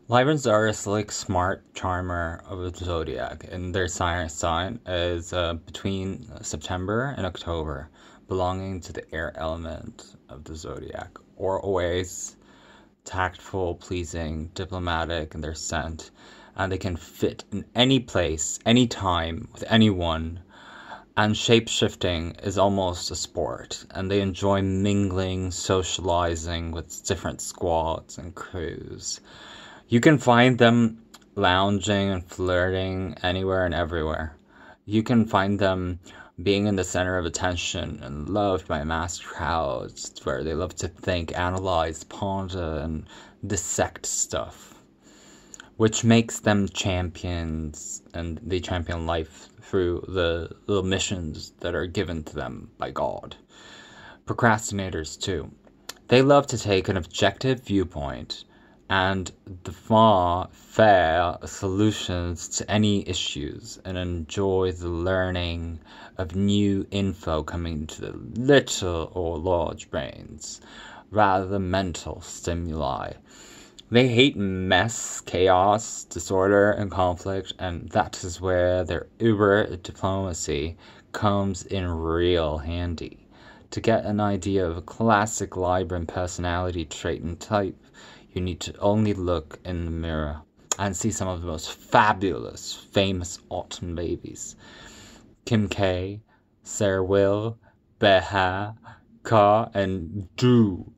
Librans are a slick, smart charmer of the zodiac, and their sign is between September and October, belonging to the air element of the zodiac, or always tactful, pleasing, diplomatic in their scent, and they can fit in any place, any time, with anyone. And shape-shifting is almost a sport, and they enjoy mingling, socializing with different squads and crews. You can find them lounging and flirting anywhere and everywhere. You can find them being in the center of attention and loved by mass crowds where they love to think, analyze, ponder, and dissect stuff, which makes them champions, and they champion life through the little missions that are given to them by God. Procrastinators, too. They love to take an objective viewpoint and define fair solutions to any issues and enjoy the learning of new info coming into the little or large brains rather than mental stimuli. They hate mess, chaos, disorder, and conflict, and that is where their uber diplomacy comes in real handy. To get an idea of a classic Libran personality trait and type, you need to only look in the mirror and see some of the most fabulous, famous autumn babies. Kim K, Sarah Will, Beha, Ka, and Du.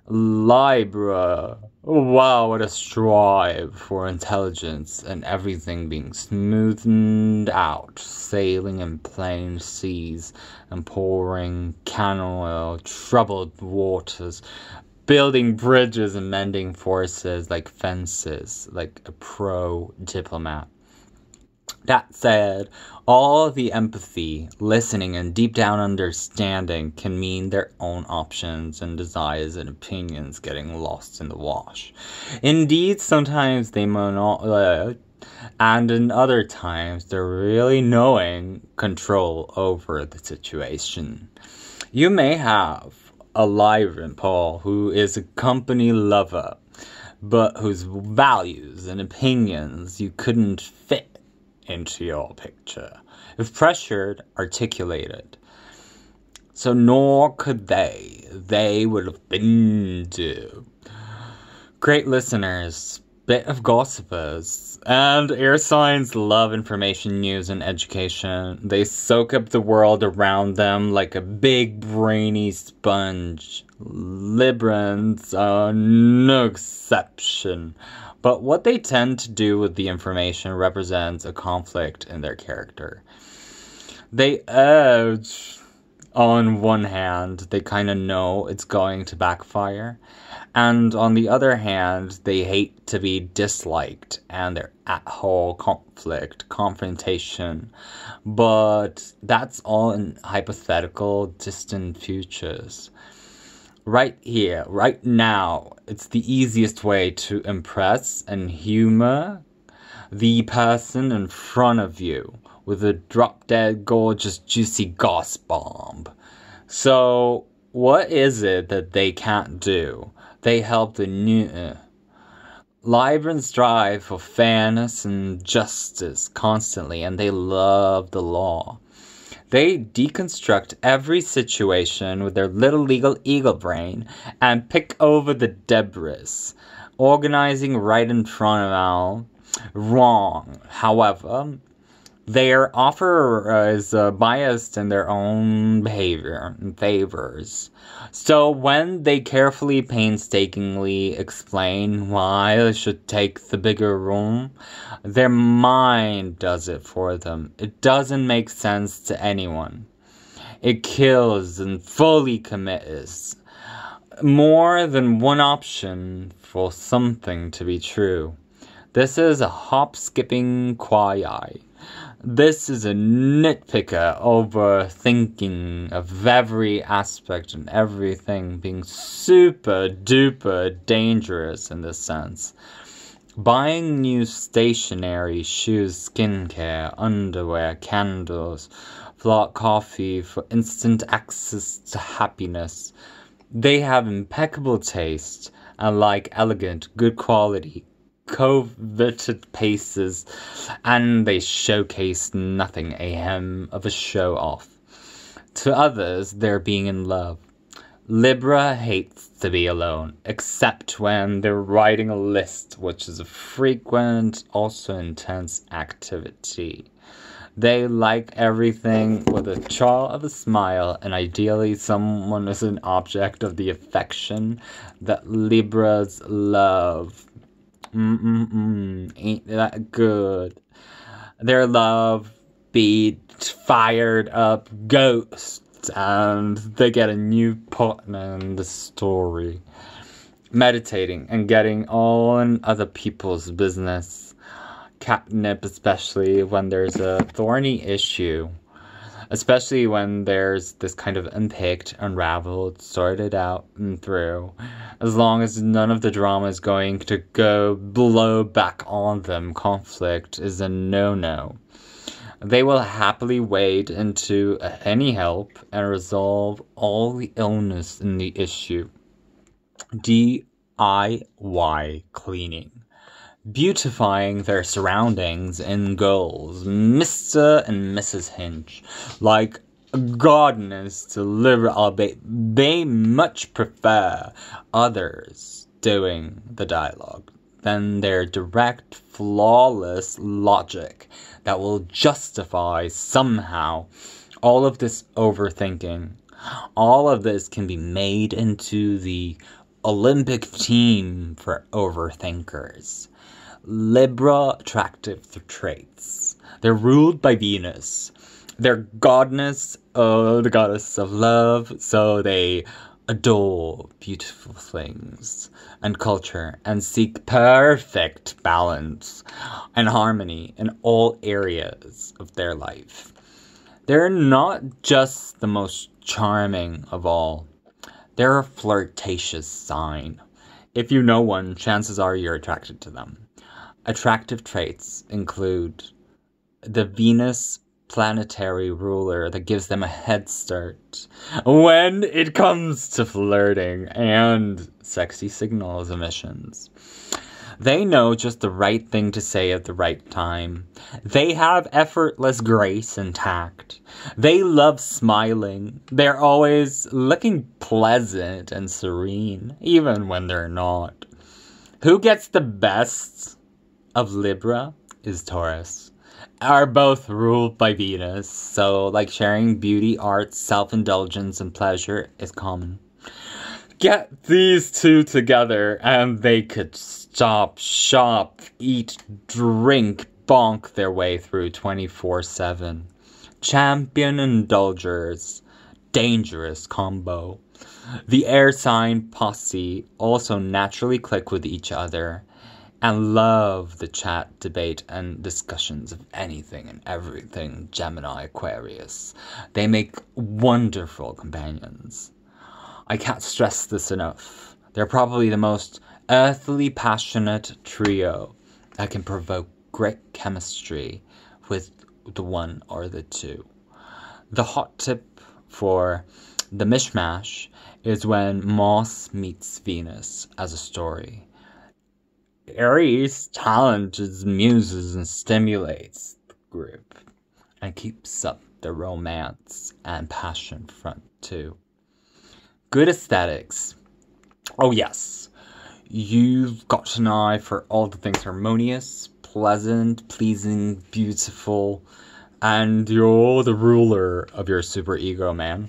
Libra. Wow, what a strive for intelligence and everything being smoothed out, sailing in plain seas and pouring cannon oil, troubled waters, building bridges and mending forces like fences, like a pro-diplomat. That said, all the empathy, listening, and deep down understanding can mean their own options and desires and opinions getting lost in the wash. Indeed, sometimes they and in other times they're really knowing control over the situation. You may have a Libran, Paul, who is a company lover, but whose values and opinions you couldn't fit into your picture, if pressured, articulated. So nor could they. They would have been to. Great listeners, bit of gossipers, and air signs love information, news, and education. They soak up the world around them like a big brainy sponge. Librans are no exception. But what they tend to do with the information represents a conflict in their character. They urge, on one hand, they kind of know it's going to backfire. And on the other hand, they hate to be disliked and they're at whole conflict, confrontation. But that's all in hypothetical, distant futures. Right here, right now, it's the easiest way to impress and humor the person in front of you with a drop-dead, gorgeous, juicy gossip bomb. So, what is it that they can't do? They help the new. Librans strive for fairness and justice constantly, and they love the law. They deconstruct every situation with their little legal eagle brain and pick over the debris, organizing right in front of them. Wrong. However, their offer is biased in their own behavior and favors. So when they carefully, painstakingly explain why they should take the bigger room, their mind does it for them. It doesn't make sense to anyone. It kills and fully commits. More than one option for something to be true. This is a hop-skipping quayi. This is a nitpicker overthinking of every aspect and everything being super duper dangerous in this sense. Buying new stationery, shoes, skincare, underwear, candles, flat coffee for instant access to happiness. They have impeccable taste and like elegant, good quality coveted paces, and they showcase nothing ahem of a show-off. To others, they're being in love. Libra hates to be alone, except when they're writing a list, which is a frequent, also intense activity. They like everything with a chaw of a smile, and ideally someone is an object of the affection that Libras love. Ain't that good? Their love beat fired up ghosts, and they get a new partner in the story. Meditating and getting all in other people's business. Catnip, especially when there's a thorny issue. Especially when there's this kind of unpicked, unraveled, sorted out and through. As long as none of the drama is going to go blow back on them, conflict is a no-no. They will happily wade into any help and resolve all the illness in the issue. DIY cleaning. Beautifying their surroundings and goals, Mr. and Mrs. Hinch, like gardeners to live, albeit they much prefer others doing the dialogue than their direct, flawless logic that will justify somehow all of this overthinking. All of this can be made into the Olympic team for overthinkers. Libra attractive traits. They're ruled by Venus. They're goddess, the goddess of love, so they adore beautiful things and culture and seek perfect balance and harmony in all areas of their life. They're not just the most charming of all. They're a flirtatious sign. If you know one, chances are you're attracted to them. Attractive traits include the Venus planetary ruler that gives them a head start when it comes to flirting and sexy signals emissions. They know just the right thing to say at the right time. They have effortless grace and tact. They love smiling. They're always looking pleasant and serene, even when they're not. Who gets the best of Libra is Taurus. Are both ruled by Venus, so like sharing beauty, art, self-indulgence, and pleasure is common. Get these two together and they could stop, shop, eat, drink, bonk their way through 24/7. Champion indulgers. Dangerous combo. The air sign posse also naturally click with each other and love the chat, debate, and discussions of anything and everything Gemini Aquarius. They make wonderful companions. I can't stress this enough. They're probably the most earthly passionate trio that can provoke great chemistry with the one or the two. The hot tip for the mishmash is when Mars meets Venus as a story. Aries challenges, muses, and stimulates the group and keeps up the romance and passion front too. Good aesthetics. Oh yes, you've got an eye for all the things harmonious, pleasant, pleasing, beautiful, and you're the ruler of your superego, man.